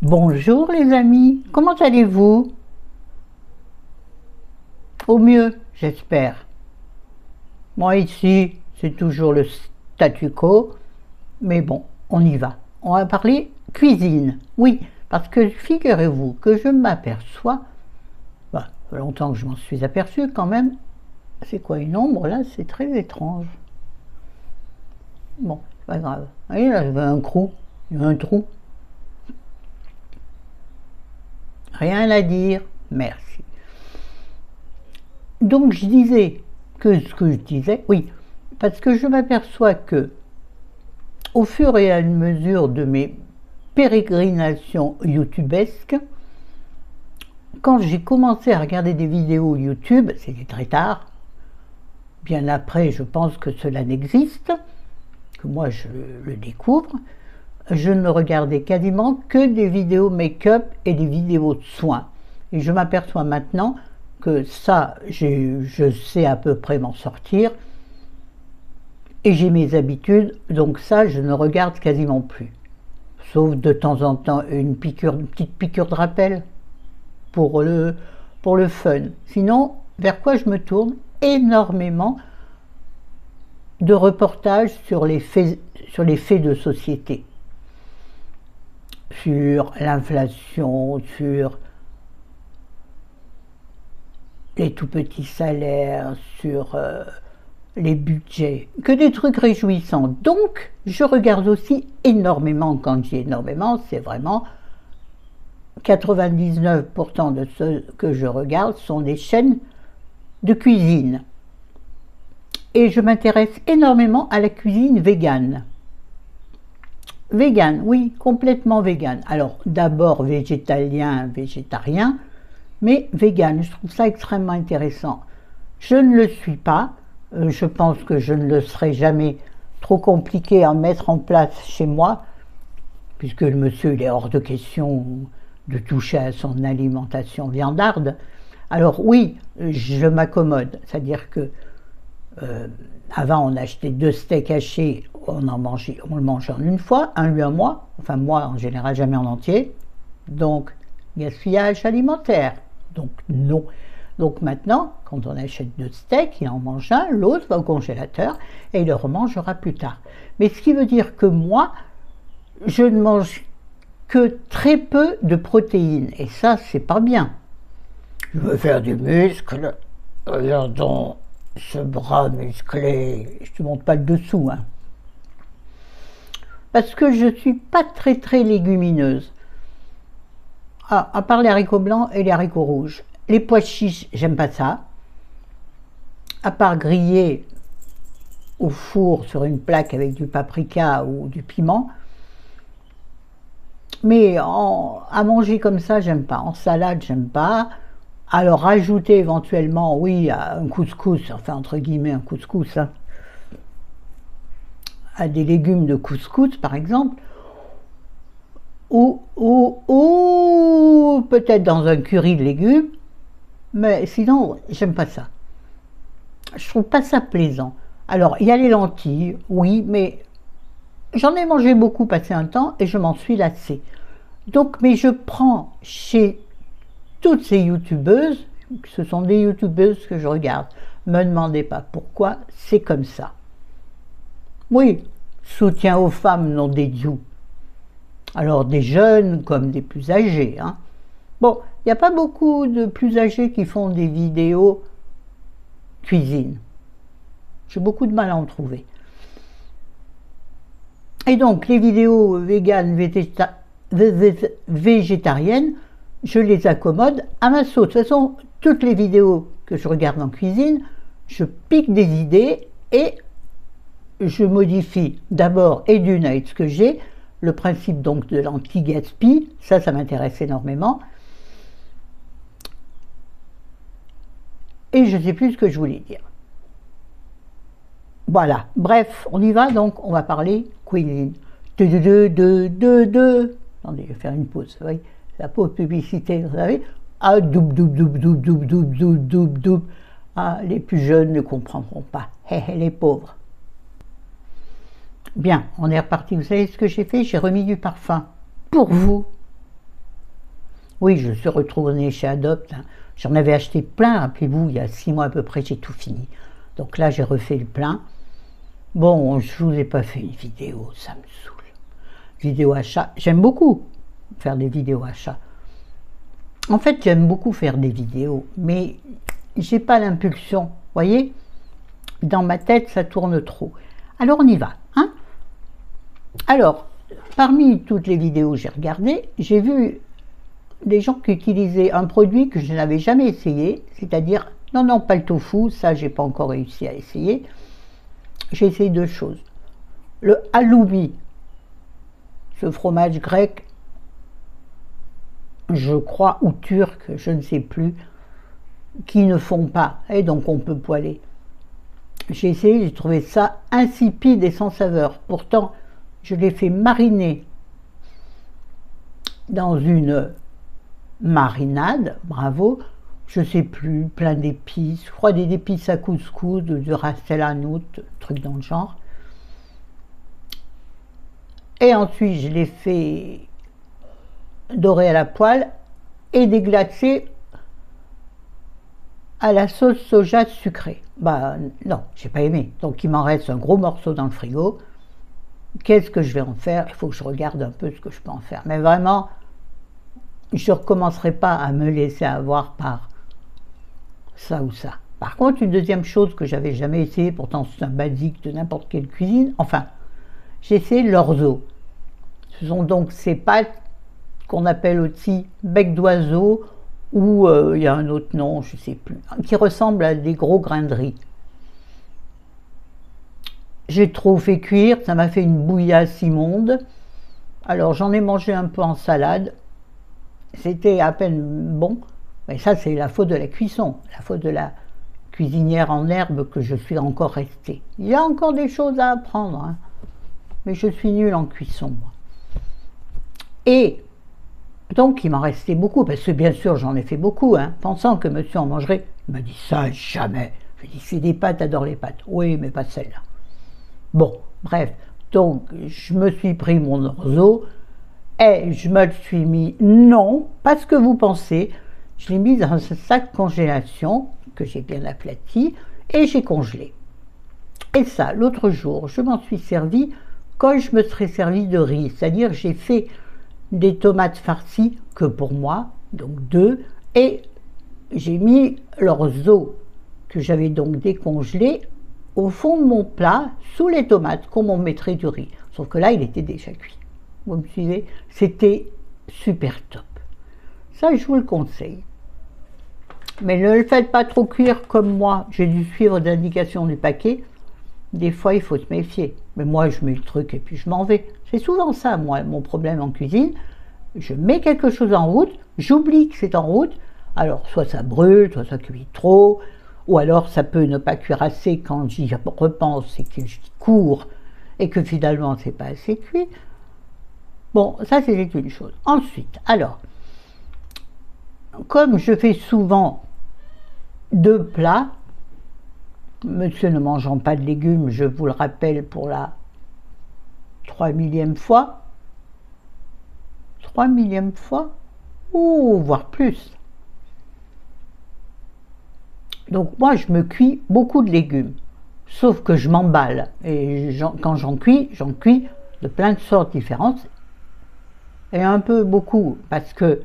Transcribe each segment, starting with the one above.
Bonjour les amis, comment allez-vous? Au mieux, j'espère. Moi ici, c'est toujours le statu quo, mais bon, on y va. On va parler cuisine. Oui, parce que figurez-vous que je m'aperçois, ça fait longtemps que je m'en suis aperçu quand même, c'est quoi une ombre là? C'est très étrange. Bon, c'est pas grave. Vous voyez là, il y a un trou, il y a un trou. Rien à dire, merci. Donc je disais que ce que je disais, oui, parce que je m'aperçois que au fur et à mesure de mes pérégrinations youtubesques, quand j'ai commencé à regarder des vidéos YouTube, c'était très tard, bien après je pense que cela n'existe, que moi je le découvre, je ne regardais quasiment que des vidéos make-up et des vidéos de soins. Et je m'aperçois maintenant que ça, je sais à peu près m'en sortir, et j'ai mes habitudes, donc ça, je ne regarde quasiment plus. Sauf de temps en temps une petite piqûre de rappel pour le fun. Sinon, vers quoi je me tourne? Énormément de reportages sur les faits de société. Sur l'inflation, sur les tout petits salaires, sur les budgets, que des trucs réjouissants. Donc, je regarde aussi énormément, quand je dis énormément, c'est vraiment 99% de ce que je regarde sont des chaînes de cuisine. Et je m'intéresse énormément à la cuisine végane. Végane, oui, complètement végane. Alors, d'abord végétalien, végétarien, mais végane, je trouve ça extrêmement intéressant. Je ne le suis pas, je pense que je ne le serai jamais, trop compliqué à mettre en place chez moi, puisque le monsieur il est hors de question de toucher à son alimentation viandarde. Alors oui, je m'accommode, c'est-à-dire que avant on achetait 2 steaks hachés, on le mangeait en une fois, un lui un mois, enfin moi en général jamais en entier, donc gaspillage alimentaire, donc non. Donc maintenant, quand on achète 2 steaks, il en mange un, l'autre va au congélateur et il le remangera plus tard. Mais ce qui veut dire que moi, je ne mange que très peu de protéines, et ça, c'est pas bien. Je veux faire du muscle, regardons ce bras musclé, je te montre pas le dessous, hein. Parce que je suis pas très légumineuse. Ah, à part les haricots blancs et les haricots rouges. Les pois chiches, j'aime pas ça. À part griller au four sur une plaque avec du paprika ou du piment. Mais à manger comme ça, j'aime pas. En salade, j'aime pas. Alors rajouter éventuellement, oui, un couscous, enfin entre guillemets un couscous, hein, à des légumes de couscous par exemple, ou peut-être dans un curry de légumes, mais sinon, j'aime pas ça. Je trouve pas ça plaisant. Alors, il y a les lentilles, oui, mais j'en ai mangé beaucoup passé un temps et je m'en suis lassée. Donc, mais je prends chez toutes ces youtubeuses, ce sont des youtubeuses que je regarde, me demandez pas pourquoi, c'est comme ça. Oui, soutien aux femmes, non des dieux. Alors des jeunes comme des plus âgés, hein. Bon, il n'y a pas beaucoup de plus âgés qui font des vidéos cuisine. J'ai beaucoup de mal à en trouver. Et donc, les vidéos véganes, végétariennes, je les accommode à ma sauce. De toute façon, toutes les vidéos que je regarde en cuisine, je pique des idées et je modifie d'abord et d'une avec ce que j'ai, le principe donc de l'anti-gaspi, ça m'intéresse énormément. Et je ne sais plus ce que je voulais dire. Voilà, bref, on y va, donc on va parler cuisine. Attendez, je vais faire une pause, vous voyez, la pause publicité, vous savez. Ah, double. Ah, les plus jeunes ne comprendront pas. Les pauvres. Bien, on est reparti. Vous savez ce que j'ai fait? J'ai remis du parfum. Pour vous. Oui, je suis retournée chez Adopt, hein. J'en avais acheté plein, rappelez-vous, il y a 6 mois à peu près, j'ai tout fini. Donc là, j'ai refait le plein. Bon, je ne vous ai pas fait une vidéo, ça me saoule. Vidéo achat, j'aime beaucoup faire des vidéos achats. En fait, j'aime beaucoup faire des vidéos, mais j'ai pas l'impulsion, voyez. Dans ma tête, ça tourne trop. Alors, on y va, hein. Alors, parmi toutes les vidéos que j'ai regardées, j'ai vu des gens qui utilisaient un produit que je n'avais jamais essayé, c'est-à-dire, non, pas le tofu, ça, j'ai pas encore réussi à essayer. J'ai essayé 2 choses. Le halloumi, ce fromage grec, je crois, ou turc, je ne sais plus, qui ne font pas, et donc on peut poêler. J'ai essayé, j'ai trouvé ça insipide et sans saveur. Pourtant, je l'ai fait mariner dans une marinade, bravo, je sais plus, plein d'épices, je crois des épices à couscous, du ras el hanout, truc dans le genre. Et ensuite, je l'ai fait dorer à la poêle et déglacer à la sauce soja sucrée. Bah non, j'ai pas aimé. Donc il m'en reste un gros morceau dans le frigo. Qu'est-ce que je vais en faire? Il faut que je regarde un peu ce que je peux en faire. Mais vraiment, je ne recommencerai pas à me laisser avoir par ça ou ça. Par contre, une deuxième chose que j'avais jamais essayé, pourtant c'est un basique de n'importe quelle cuisine, enfin, j'ai essayé l'orzo. Ce sont donc ces pâtes qu'on appelle aussi bec d'oiseau, ou il y a un autre nom, je ne sais plus, qui ressemble à des gros grains de riz. J'ai trop fait cuire, ça m'a fait une bouillasse immonde. Alors j'en ai mangé un peu en salade, c'était à peine bon, mais ça c'est la faute de la cuisson, la faute de la cuisinière en herbe que je suis encore restée. Il y a encore des choses à apprendre, hein, mais je suis nulle en cuisson, moi. Et donc il m'en restait beaucoup, parce que bien sûr j'en ai fait beaucoup, hein, pensant que monsieur en mangerait. Il m'a dit ça jamais. Je lui ai dit c'est des pâtes, adore les pâtes. Oui, mais pas celle-là. Bon, bref, donc je me suis pris mon orzo et je me le suis mis, non, pas ce que vous pensez, je l'ai mis dans un sac congélation que j'ai bien aplati et j'ai congelé. Et ça, l'autre jour, je m'en suis servi quand je me serais servi de riz, c'est-à-dire j'ai fait des tomates farcies que pour moi, donc 2, et j'ai mis l'orzo que j'avais donc décongelé au fond de mon plat, sous les tomates, comme on mettrait du riz. Sauf que là, il était déjà cuit. Vous me suivez? C'était super top. Ça, je vous le conseille. Mais ne le faites pas trop cuire comme moi. J'ai dû suivre l'indication du paquet. Des fois, il faut se méfier. Mais moi, je mets le truc et puis je m'en vais. C'est souvent ça, moi, mon problème en cuisine. Je mets quelque chose en route, j'oublie que c'est en route. Alors, soit ça brûle, soit ça cuit trop, ou alors ça peut ne pas cuire assez quand j'y repense et que j'y cours et que finalement c'est pas assez cuit. Bon, ça c'est une chose. Ensuite, alors, comme je fais souvent 2 plats, monsieur ne mangeant pas de légumes, je vous le rappelle pour la 3000e fois, 3000e fois, ou voire plus. Donc moi, je me cuis beaucoup de légumes, sauf que je m'emballe. Et quand j'en cuis de plein de sortes différentes, et un peu beaucoup, parce que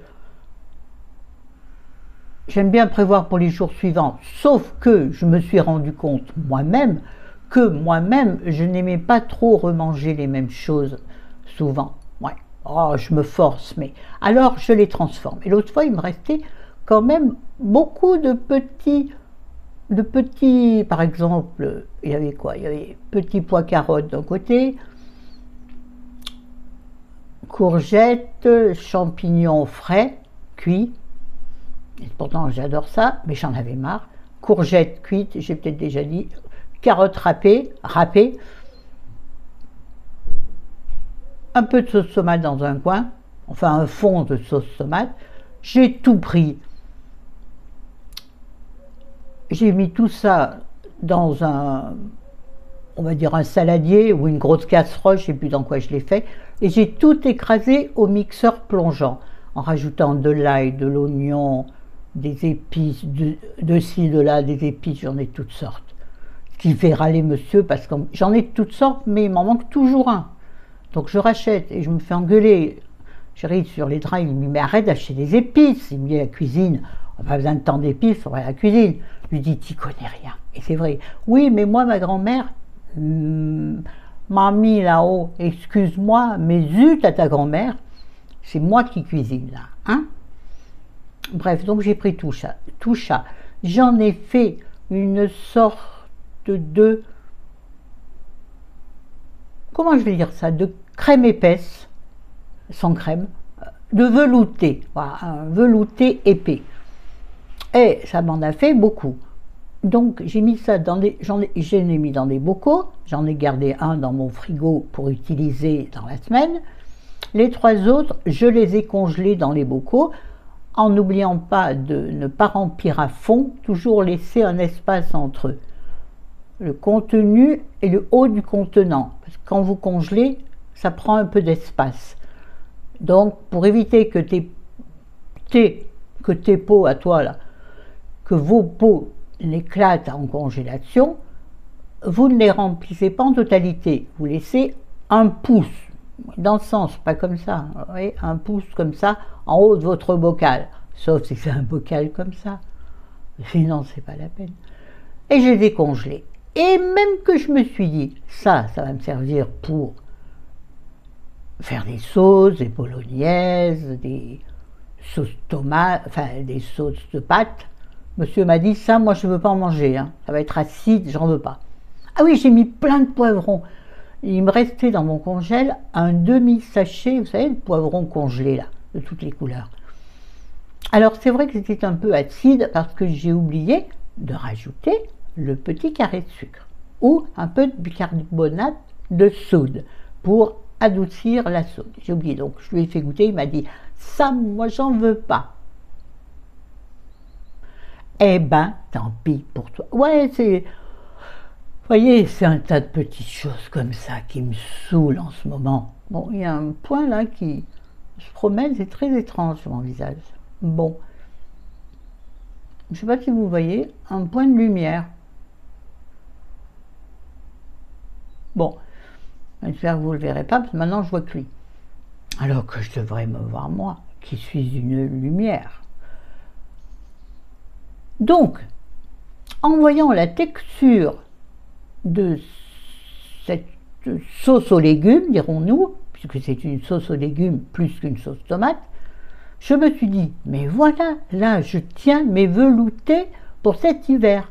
j'aime bien prévoir pour les jours suivants, sauf que je me suis rendu compte moi-même que moi-même, je n'aimais pas trop remanger les mêmes choses souvent. Ouais. Oh, je me force, mais alors je les transforme. Et l'autre fois, il me restait quand même beaucoup de petits, par exemple, il y avait quoi? Il y avait petits pois carottes d'un côté, courgettes, champignons frais, cuits, et pourtant j'adore ça, mais j'en avais marre, courgettes cuites, j'ai peut-être déjà dit, carottes râpées, un peu de sauce tomate dans un coin, enfin un fond de sauce tomate, j'ai tout pris. J'ai mis tout ça dans un, on va dire un saladier ou une grosse casserole, je ne sais plus dans quoi je l'ai fait, et j'ai tout écrasé au mixeur plongeant. en rajoutant de l'ail, de l'oignon, des épices, de ci, de là, des épices, j'en ai toutes sortes. Ce qui fait râler monsieur, parce que j'en ai de toutes sortes, mais il m'en manque toujours un. Donc je rachète et je me fais engueuler. Chérie, sur les draps, il me dit, mais arrête d'acheter des épices. Il me dit, la cuisine, on n'a pas besoin de tant d'épices, il faudrait la cuisine. Je lui dis, t'y connais rien. Et c'est vrai. Oui, mais moi, ma grand-mère, mamie là-haut, excuse-moi, mais zut à ta grand-mère, c'est moi qui cuisine là. Hein? Bref, donc j'ai pris tout ça. Tout ça. J'en ai fait une sorte de, comment je vais dire ça, de crème épaisse, sans crème, de velouté, voilà, un velouté épais. Et ça m'en a fait beaucoup. Donc j'ai mis ça dans des, j'en ai mis dans des bocaux, j'en ai gardé un dans mon frigo pour utiliser dans la semaine. Les 3 autres, je les ai congelés dans les bocaux, en n'oubliant pas de ne pas remplir à fond, toujours laisser un espace entre le contenu et le haut du contenant. Parce que quand vous congelez, ça prend un peu d'espace. Donc, pour éviter que tes pots à toi, là, que vos pots n'éclatent en congélation, vous ne les remplissez pas en totalité. Vous laissez un pouce, dans le sens, pas comme ça, vous voyez, un pouce comme ça, en haut de votre bocal. Sauf si c'est un bocal comme ça. Sinon, c'est pas la peine. Et je les ai congelés. Et même que je me suis dit, ça va me servir pour faire des sauces, des bolognaises, des sauces tomates, enfin des sauces de pâtes. Monsieur m'a dit, ça, moi, je ne veux pas en manger. Hein. Ça va être acide, j'en veux pas. Ah oui, j'ai mis plein de poivrons. Il me restait dans mon congèle un demi-sachet, vous savez, de poivrons congelés, là, de toutes les couleurs. Alors, c'est vrai que c'était un peu acide parce que j'ai oublié de rajouter le petit carré de sucre ou un peu de bicarbonate de soude pour adoucir la soude. J'ai oublié, donc je lui ai fait goûter, il m'a dit « ça, moi, j'en veux pas ». Eh ben, tant pis pour toi. Ouais, c'est... Vous voyez, c'est un tas de petites choses comme ça qui me saoulent en ce moment. Bon, il y a un point là qui se promène, c'est très étrange sur mon visage. Bon. Je ne sais pas si vous voyez, un point de lumière. Bon. J'espère que vous ne le verrez pas, parce que maintenant je vois que lui. Alors que je devrais me voir moi, qui suis une lumière. Donc, en voyant la texture de cette sauce aux légumes, dirons-nous, puisque c'est une sauce aux légumes plus qu'une sauce tomate, je me suis dit, mais voilà, là, je tiens mes veloutés pour cet hiver.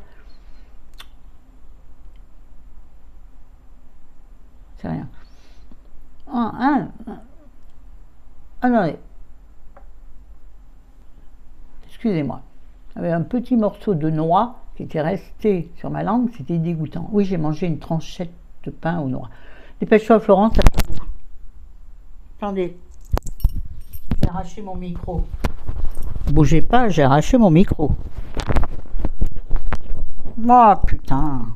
C'est rien. Attendez. Excusez-moi. J'avais un petit morceau de noix qui était resté sur ma langue, c'était dégoûtant. Oui, j'ai mangé une tranchette de pain aux noix. Dépêche-toi, Florence. Attendez. J'ai arraché mon micro. Bougez pas, j'ai arraché mon micro. Oh putain.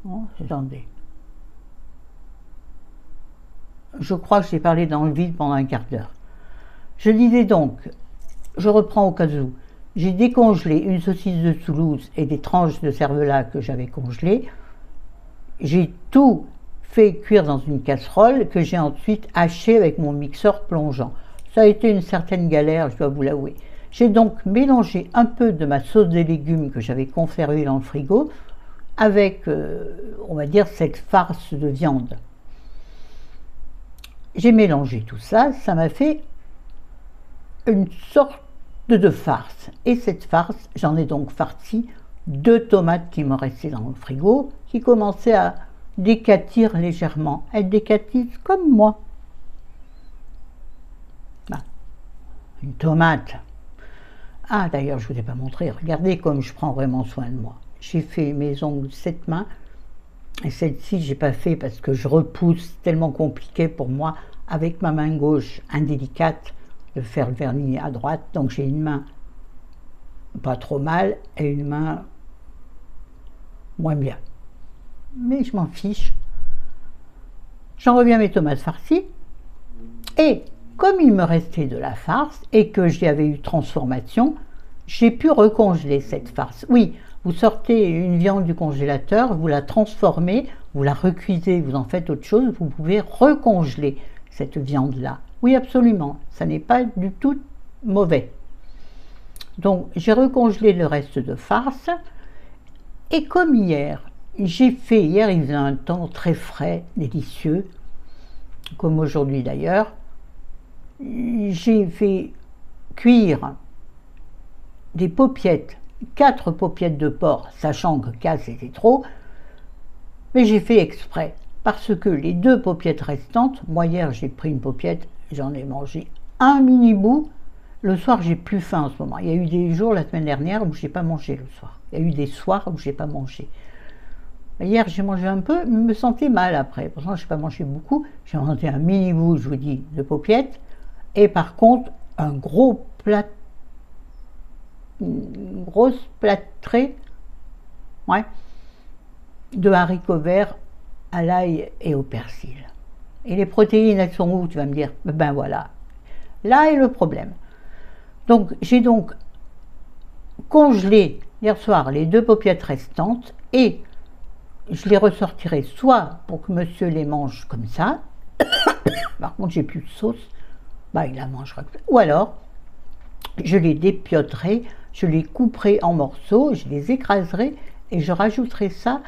Oh, attendez. Je crois que j'ai parlé dans le vide pendant un quart d'heure. Je disais donc, je reprends au cas où, j'ai décongelé une saucisse de Toulouse et des tranches de cervelas que j'avais congelées. J'ai tout fait cuire dans une casserole que j'ai ensuite haché avec mon mixeur plongeant. Ça a été une certaine galère, je dois vous l'avouer. J'ai donc mélangé un peu de ma sauce des légumes que j'avais conservée dans le frigo avec, on va dire, cette farce de viande. J'ai mélangé tout ça, ça m'a fait une sorte de farce. Et cette farce, j'en ai donc farci 2 tomates qui me restaient dans le frigo, qui commençaient à décatir légèrement. Elles décatissent comme moi. Ben, une tomate. Ah, d'ailleurs, je ne vous ai pas montré. Regardez comme je prends vraiment soin de moi. J'ai fait mes ongles 7 mains. Et celle-ci, j'ai pas fait parce que je repousse, tellement compliqué pour moi, avec ma main gauche indélicate, de faire le vernis à droite. Donc j'ai une main pas trop mal et une main moins bien. Mais je m'en fiche. J'en reviens à mes tomates farcies. Et comme il me restait de la farce et que j'y avais eu transformation, j'ai pu recongeler cette farce. Oui, vous sortez une viande du congélateur, vous la transformez, vous la recuisez, vous en faites autre chose, vous pouvez recongeler cette viande-là. Oui, absolument, ça n'est pas du tout mauvais. Donc, j'ai recongelé le reste de farce. Et comme hier, il faisait un temps très frais, délicieux, comme aujourd'hui d'ailleurs, j'ai fait cuire des paupiettes, 4 paupiettes de porc, sachant que 4 c'était trop, mais j'ai fait exprès, parce que les 2 paupiettes restantes, moi hier j'ai pris une paupiette, j'en ai mangé un mini bout, le soir j'ai plus faim en ce moment. Il y a eu des jours la semaine dernière où j'ai pas mangé le soir, il y a eu des soirs où j'ai pas mangé. Hier j'ai mangé un peu, mais me sentais mal après, pourtant je n'ai pas mangé beaucoup, j'ai mangé un mini bout, je vous dis, de paupiettes, et par contre un gros plat, une grosse plâtrée, ouais, de haricots verts à l'ail et au persil. Et les protéines, elles sont où? Tu vas me dire, ben voilà, là est le problème. Donc j'ai donc congelé hier soir les 2 paupiettes restantes et je les ressortirai soit pour que monsieur les mange comme ça, par contre j'ai plus de sauce, bah il la mangera, ou alors je les dépioterai, je les couperai en morceaux, je les écraserai et je rajouterai ça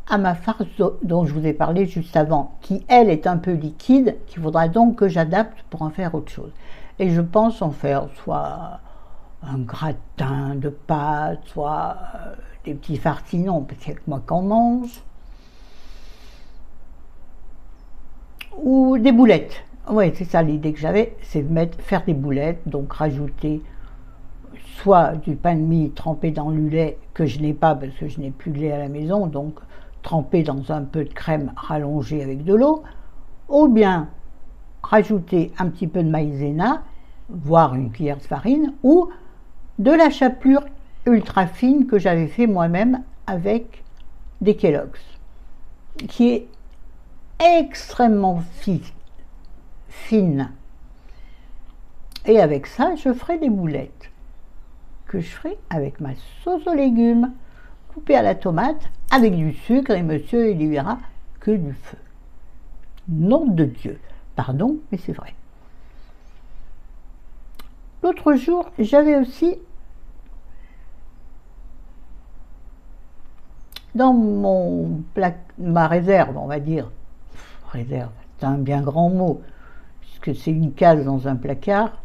à ma farce dont je vous ai parlé juste avant, qui elle est un peu liquide, qu'il faudra donc que j'adapte pour en faire autre chose. Et je pense en faire soit un gratin de pâtes, soit des petits farcinons, peut-être moi qu'en mange, ou des boulettes. Oui, c'est ça l'idée que j'avais, c'est faire des boulettes, donc rajouter soit du pain de mie trempé dans le lait, que je n'ai pas parce que je n'ai plus de lait à la maison, donc trempé dans un peu de crème rallongée avec de l'eau, ou bien rajouter un petit peu de maïzena, voire une cuillère de farine, ou de la chapelure ultra fine que j'avais fait moi-même avec des Kellogg's, qui est extrêmement fine. Et avec ça, je ferai des boulettes que je ferai avec ma sauce aux légumes coupée à la tomate avec du sucre, et monsieur il y verra que du feu. Nom de Dieu, pardon, mais c'est vrai. L'autre jour, j'avais aussi dans ma réserve, on va dire, réserve, c'est un bien grand mot, puisque c'est une case dans un placard,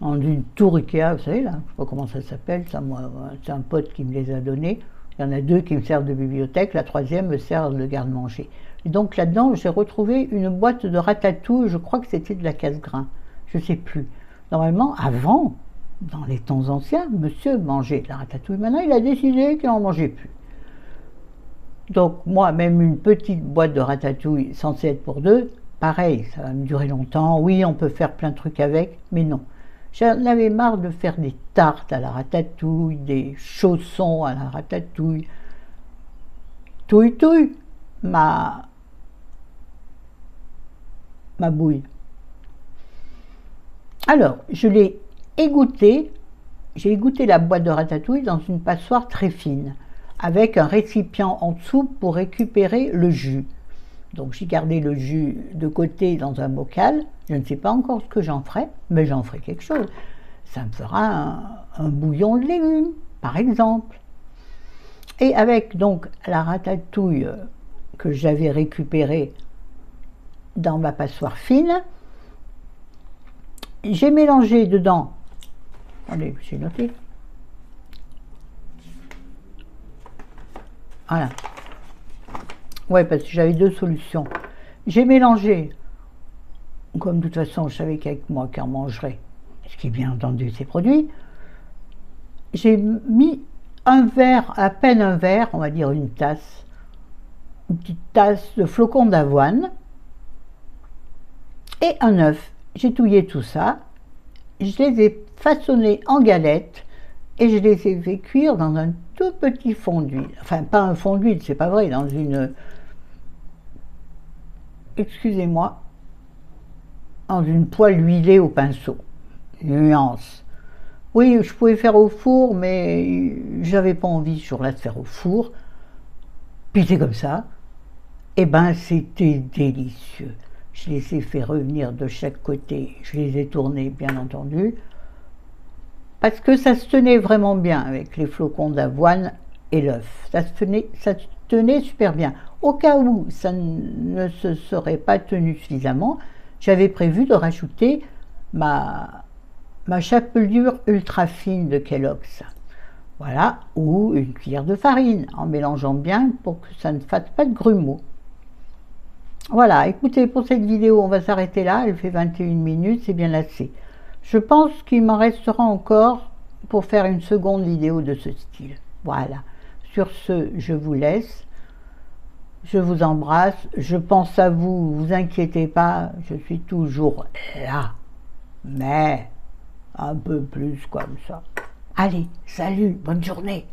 en une tour Ikea, vous savez là, je ne sais pas comment ça s'appelle, ça, moi, c'est un pote qui me les a donnés. Il y en a 2 qui me servent de bibliothèque, la 3e me sert de garde-manger. Et donc là-dedans, j'ai retrouvé une boîte de ratatouille, je crois que c'était de la casse-grain, je ne sais plus. Normalement, avant, dans les temps anciens, monsieur mangeait de la ratatouille. Maintenant, il a décidé qu'il n'en mangeait plus. Donc moi, même une petite boîte de ratatouille censée être pour 2, pareil, ça va me durer longtemps. Oui, on peut faire plein de trucs avec, mais non. J'en avais marre de faire des tartes à la ratatouille, des chaussons à la ratatouille. Touille, ma bouille. Alors, je l'ai égoutté, j'ai égoutté la boîte de ratatouille dans une passoire très fine, avec un récipient en dessous pour récupérer le jus. Donc j'ai gardé le jus de côté dans un bocal. Je ne sais pas encore ce que j'en ferai, mais j'en ferai quelque chose. Ça me fera un bouillon de légumes, par exemple. Et avec donc la ratatouille que j'avais récupérée dans ma passoire fine, j'ai mélangé dedans, allez, j'ai noté, voilà, ouais, parce que j'avais 2 solutions. J'ai mélangé, comme de toute façon je savais qu'avec moi qu'en mangerait, ce qui bien entendu ces produits, j'ai mis un verre, à peine un verre, on va dire une tasse, une petite tasse de flocons d'avoine et un œuf. J'ai touillé tout ça, je les ai façonnés en galettes et je les ai fait cuire dans un tout petit fond d'huile. Enfin, pas un fond d'huile, c'est pas vrai, dans une... Excusez-moi, dans une poêle huilée au pinceau. Nuance. Oui, je pouvais faire au four, mais j'avais pas envie ce jour-là de faire au four. Puis c'est comme ça. Eh ben, c'était délicieux. Je les ai fait revenir de chaque côté. Je les ai tournés, bien entendu. Parce que ça se tenait vraiment bien avec les flocons d'avoine et l'œuf. Ça se tenait super bien. Au cas où ça ne se serait pas tenu suffisamment, j'avais prévu de rajouter ma chapelure ultra fine de Kellogg's. Voilà, ou une cuillère de farine, en mélangeant bien pour que ça ne fasse pas de grumeaux. Voilà, écoutez, pour cette vidéo, on va s'arrêter là. Elle fait 21 minutes, c'est bien assez. Je pense qu'il m'en restera encore pour faire une seconde vidéo de ce style. Voilà. Sur ce, je vous laisse. Je vous embrasse. Je pense à vous. Vous inquiétez pas. Je suis toujours là. Mais un peu plus comme ça. Allez, salut, bonne journée.